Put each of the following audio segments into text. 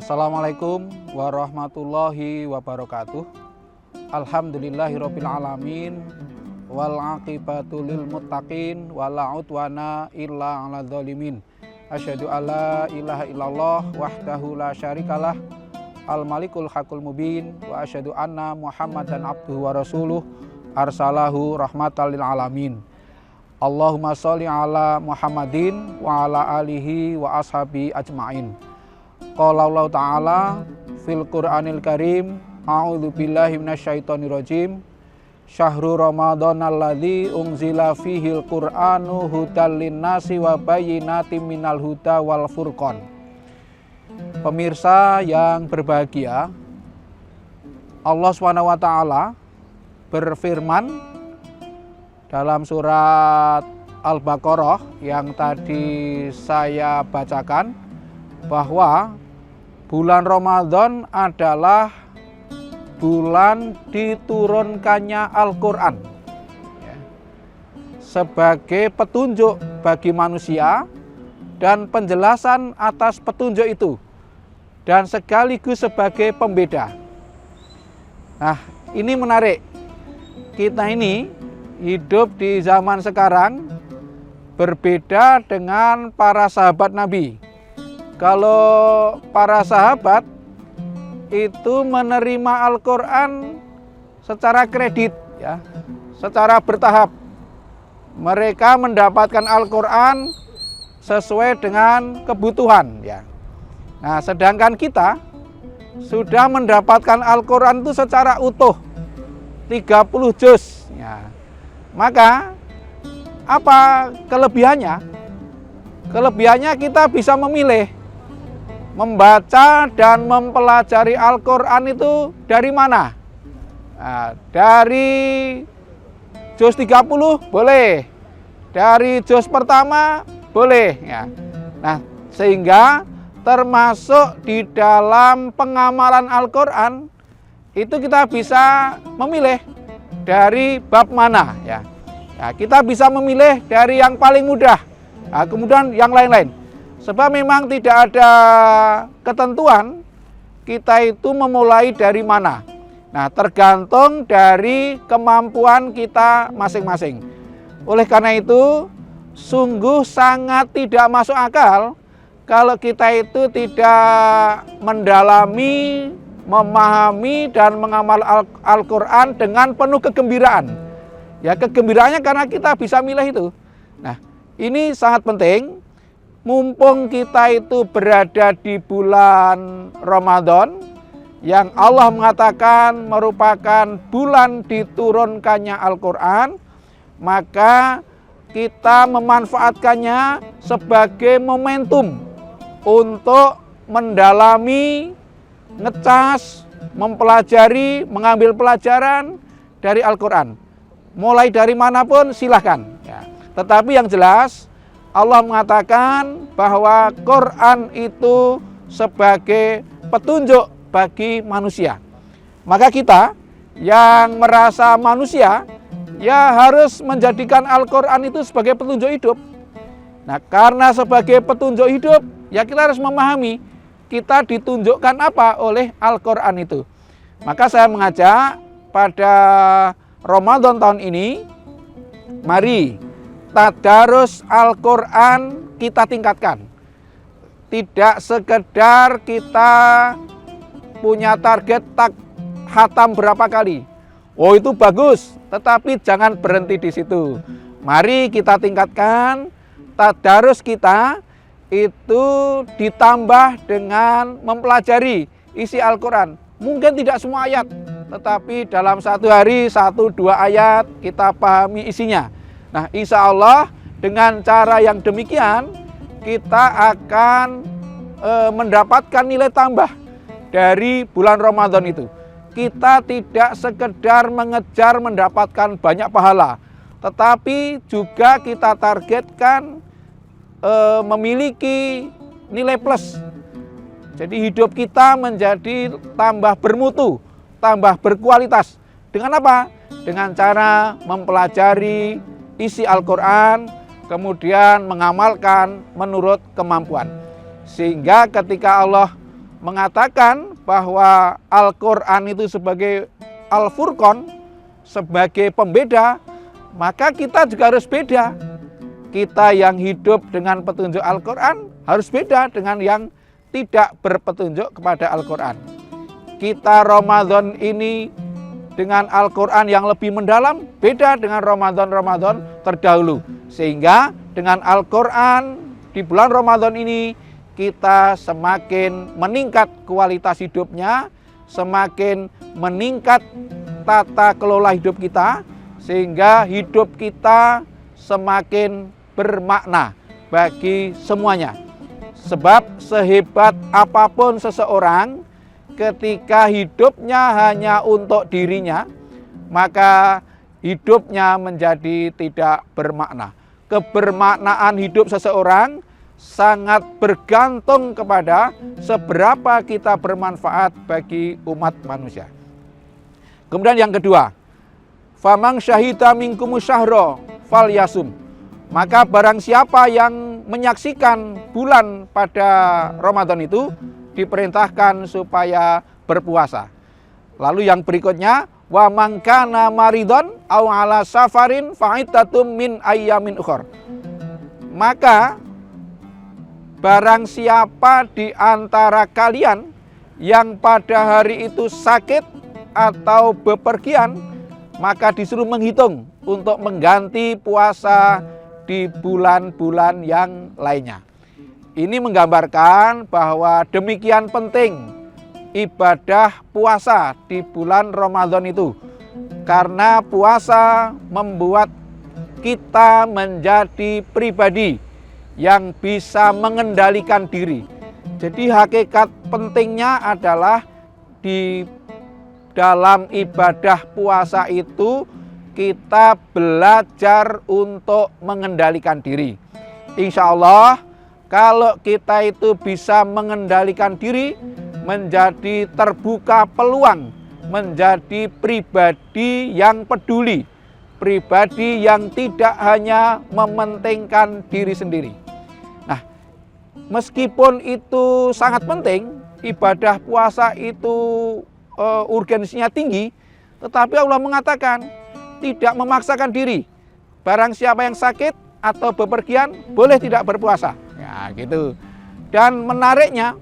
Assalamualaikum warahmatullahi wabarakatuh. Alhamdulillahirabbil alamin wal aqibatu lil muttaqin wala udwana illa 'alal zalimin. Asyhadu alla ilaha illallah wahdahu la syarikalah al malikul haqqul mubin wa asyhadu anna muhammadan abduhu wa rasuluh arsalahu rahmatan lil alamin. Allahumma sholli ala Muhammadin wa ala alihi wa ashabi ajmain. Qala Allah Ta'ala fil Qur'anil Karim, a'udzu billahi minasyaitonir rajim. Syahrul Ramadan alladzi unzila fihil Qur'anu hudal linnasi wa bayyinatin minal huda wal furqan. Pemirsa yang berbahagia, Allah Subhanahu wa taala berfirman dalam surat Al-Baqarah yang tadi saya bacakan bahwa bulan Ramadan adalah bulan diturunkannya Al-Quran sebagai petunjuk bagi manusia dan penjelasan atas petunjuk itu dan sekaligus sebagai pembeda. Nah, ini menarik. Kita ini hidup di zaman sekarang berbeda dengan para sahabat Nabi. Kalau para sahabat itu menerima Al-Quran secara kredit, ya, secara bertahap. Mereka mendapatkan Al-Quran sesuai dengan kebutuhan, ya. Nah, sedangkan kita sudah mendapatkan Al-Quran itu secara utuh, 30 juz, ya. Maka apa kelebihannya? Kelebihannya kita bisa memilih membaca dan mempelajari Al-Quran itu dari mana? Nah, dari juz 30 boleh, dari juz pertama boleh, ya. Nah, sehingga termasuk di dalam pengamalan Al-Quran itu kita bisa memilih dari bab mana, ya. Nah, kita bisa memilih dari yang paling mudah, nah, kemudian yang lain-lain. Sebab memang tidak ada ketentuan kita itu memulai dari mana. Nah, tergantung dari kemampuan kita masing-masing. Oleh karena itu, sungguh sangat tidak masuk akal kalau kita itu tidak mendalami, memahami dan mengamal Al-Quran dengan penuh kegembiraan. Ya, kegembiraannya karena kita bisa milih itu. Nah, ini sangat penting. Mumpung kita itu berada di bulan Ramadan yang Allah mengatakan merupakan bulan diturunkannya Al-Quran, maka kita memanfaatkannya sebagai momentum untuk mendalami, ngecas, mempelajari, mengambil pelajaran dari Al-Quran. Mulai dari manapun silahkan, ya. Tetapi yang jelas Allah mengatakan bahwa Quran itu sebagai petunjuk bagi manusia. Maka kita yang merasa manusia ya harus menjadikan Al-Quran itu sebagai petunjuk hidup. Nah, karena sebagai petunjuk hidup ya kita harus memahami kita ditunjukkan apa oleh Al-Quran itu. Maka saya mengajak pada Ramadan tahun ini, mari tadarus Al-Quran kita tingkatkan. Tidak sekedar kita punya target khatam berapa kali. Oh, itu bagus, tetapi jangan berhenti di situ. Mari kita tingkatkan tadarus kita itu ditambah dengan mempelajari isi Al-Quran. Mungkin tidak semua ayat, tetapi dalam satu hari 1-2 ayat kita pahami isinya. Nah, insya Allah dengan cara yang demikian kita akan mendapatkan nilai tambah dari bulan Ramadan itu. Kita tidak sekedar mengejar mendapatkan banyak pahala, tetapi juga kita targetkan memiliki nilai plus. Jadi hidup kita menjadi tambah bermutu, tambah berkualitas. Dengan apa? Dengan cara mempelajari isi Al-Quran, kemudian mengamalkan menurut kemampuan. Sehingga ketika Allah mengatakan bahwa Al-Quran itu sebagai Al-Furqan, sebagai pembeda, maka kita juga harus beda. Kita yang hidup dengan petunjuk Al-Quran harus beda dengan yang tidak berpetunjuk kepada Al-Quran. Kita Ramadan ini dengan Al-Quran yang lebih mendalam, beda dengan Ramadan-Ramadan terdahulu. Sehingga dengan Al-Quran di bulan Ramadan ini, kita semakin meningkat kualitas hidupnya, semakin meningkat tata kelola hidup kita, sehingga hidup kita semakin bermakna bagi semuanya. Sebab sehebat apapun seseorang, ketika hidupnya hanya untuk dirinya, maka hidupnya menjadi tidak bermakna. Kebermaknaan hidup seseorang sangat bergantung kepada seberapa kita bermanfaat bagi umat manusia. Kemudian yang kedua, famang syahida minkumus syahra falyasum. Maka barang siapa yang menyaksikan bulan pada Ramadan itu diperintahkan supaya berpuasa. Lalu yang berikutnya, wa man kana maridon aw ala safarin fa'iddatum min ayyamin ukhra. Maka barang siapa di antara kalian yang pada hari itu sakit atau bepergian, maka disuruh menghitung untuk mengganti puasa di bulan-bulan yang lainnya. Ini menggambarkan bahwa demikian penting ibadah puasa di bulan Ramadan itu. Karena puasa membuat kita menjadi pribadi yang bisa mengendalikan diri. Jadi hakikat pentingnya adalah di dalam ibadah puasa itu kita belajar untuk mengendalikan diri. Insya Allah kalau kita itu bisa mengendalikan diri, menjadi terbuka peluang, menjadi pribadi yang peduli, pribadi yang tidak hanya mementingkan diri sendiri. Nah, meskipun itu sangat penting, ibadah puasa itu urgensinya tinggi, tetapi Allah mengatakan tidak memaksakan diri. Barang siapa yang sakit atau bepergian boleh tidak berpuasa. Ya, gitu. Dan menariknya,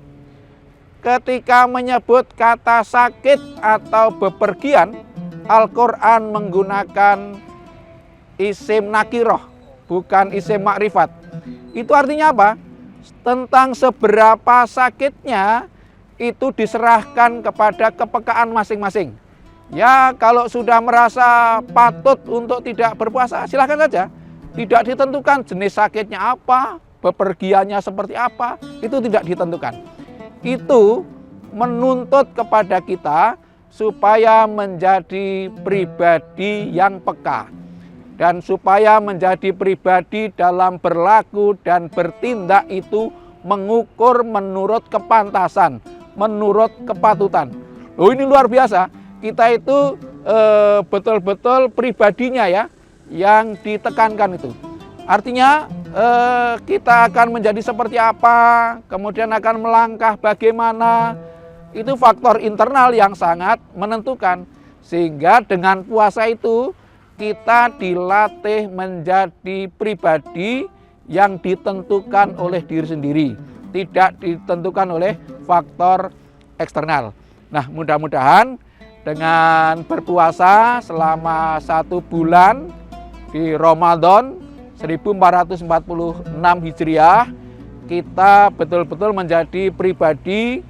ketika menyebut kata sakit atau bepergian, Al-Quran menggunakan isim nakiroh, bukan isim makrifat. Itu artinya apa? Tentang seberapa sakitnya itu diserahkan kepada kepekaan masing-masing. Ya, kalau sudah merasa patut untuk tidak berpuasa, silahkan saja. Tidak ditentukan jenis sakitnya apa, bepergiannya seperti apa, itu tidak ditentukan. Itu menuntut kepada kita supaya menjadi pribadi yang peka. Dan supaya menjadi pribadi dalam berlaku dan bertindak itu mengukur menurut kepantasan, menurut kepatutan. Loh, ini luar biasa. Kita itu betul-betul pribadinya ya yang ditekankan itu. Artinya kita akan menjadi seperti apa, kemudian akan melangkah bagaimana, itu faktor internal yang sangat menentukan. Sehingga dengan puasa itu kita dilatih menjadi pribadi yang ditentukan oleh diri sendiri, tidak ditentukan oleh faktor eksternal. Nah, mudah-mudahan dengan berpuasa selama 1 bulan di Ramadan 1446 Hijriah, kita betul-betul menjadi pribadi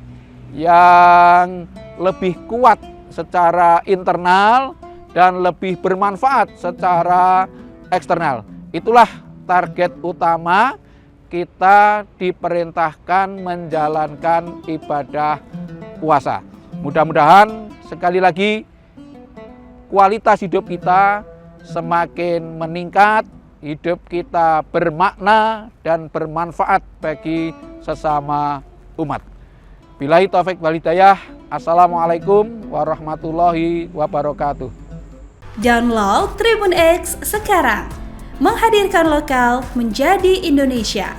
yang lebih kuat secara internal dan lebih bermanfaat secara eksternal. Itulah target utama kita diperintahkan menjalankan ibadah puasa. Mudah-mudahan sekali lagi kualitas hidup kita semakin meningkat, hidup kita bermakna dan bermanfaat bagi sesama umat. Billahi taufik wal hidayah. Assalamualaikum warahmatullahi wabarakatuh. Download Tribun X sekarang, menghadirkan lokal menjadi Indonesia.